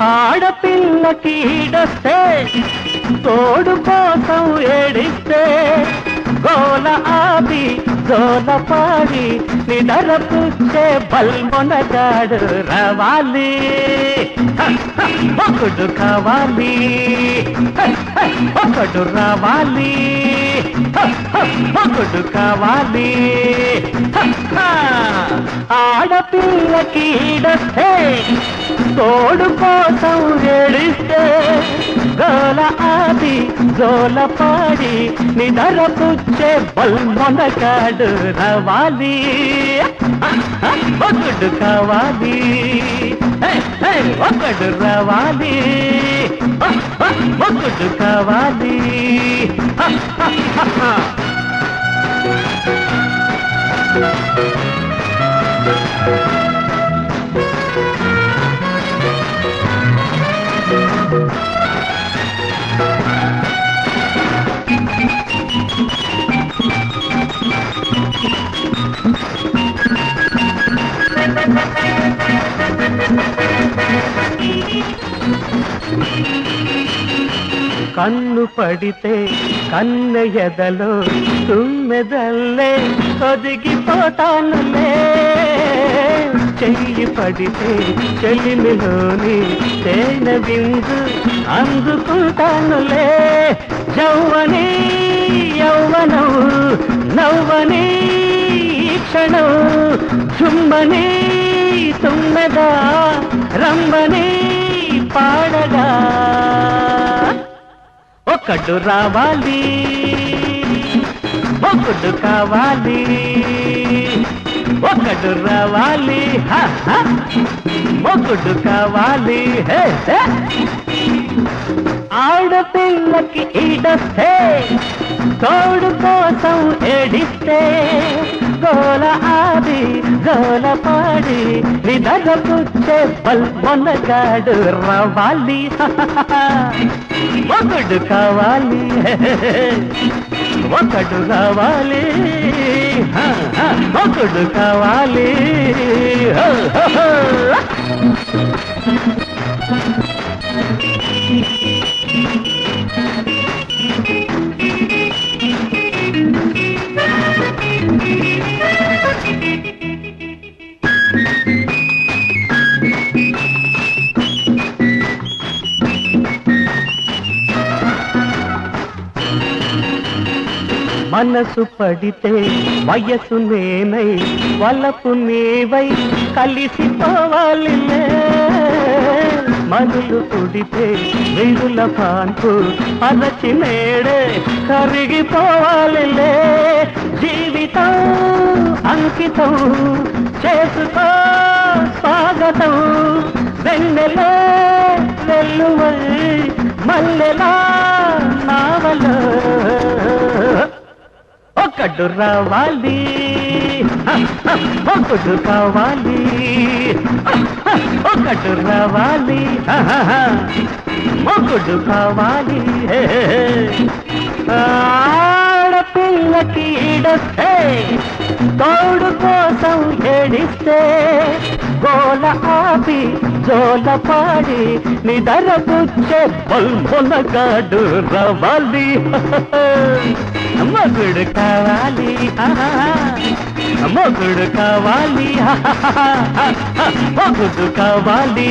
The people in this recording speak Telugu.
ఆడపిల్లకి ఈడొస్తే తోడు కోసం ఏడిస్తే గోల ఆపి జోల పాడి నిడర పుచ్చే బల్మొనగాడు రావాలి, ఒకడు కావాలి, ఒకడు రావాలి, ఒకడు కావాలి. ఆడపిల్లకి ఈడొస్తే తోడు కోసం ఏడిస్తే గోల ఆది జోల పాడి నిడర పుచ్చే బల్మొనగాడు రావాలి, ఒకడు కావాలి, ఒకడు రావాలి, ఒకడు కావాలి. కన్ను పడితే కన్న ఎదలో తుమ్మెదల్లే ఒదిగిపోతానులే, చెయ్యి పడితే చెలిమిలోని తేనె బిందు అందుకుంటానులే. యౌవనే యౌవనం నవ్వనే క్షణం చుమ్మనే తుమ్మెదా రంబనే పాడగా ఒకడు రావాలి, ఒకడు కావాలి, ఒకడు రావాలి, ఒకడు కావాలి. ఆడపిల్లకి ఈడొస్తే తోడు కోసం ఏడిస్తే గోల ఆది జోల పాడి నిదర పుచ్చే బల్మొనగాడు రావాలి, ఒకడు కావాలి, ఒకడు కావాలి, ఒకడు కావాలి. మనసు పడితే వయసు నేనై వలపు నీవై కలిసిపోవాలిలే, మనులు పుడితే విడుల పాన్పు అరచి నేడే కరిగిపోవాలిలే. జీవితం అంకితం చేసుకో స్వాగతం, వెన్నెలే వెల్లువై మల్లెలా నావలో ఒకడు రావాలి, ఒకడు కావాలి, ఒకడు రావాలి, ఒకడు కావాలి. ఆడపిల్లకి ఈడొస్తే తోడు కోసం ఏడిస్తే గోల ఆపి జోల పాడి నిదర పుచ్చే బల్మొనగాడు రావాలి, మొగుడు కావాలి, మొగుడు కావాలి, మొగుడు కావాలి.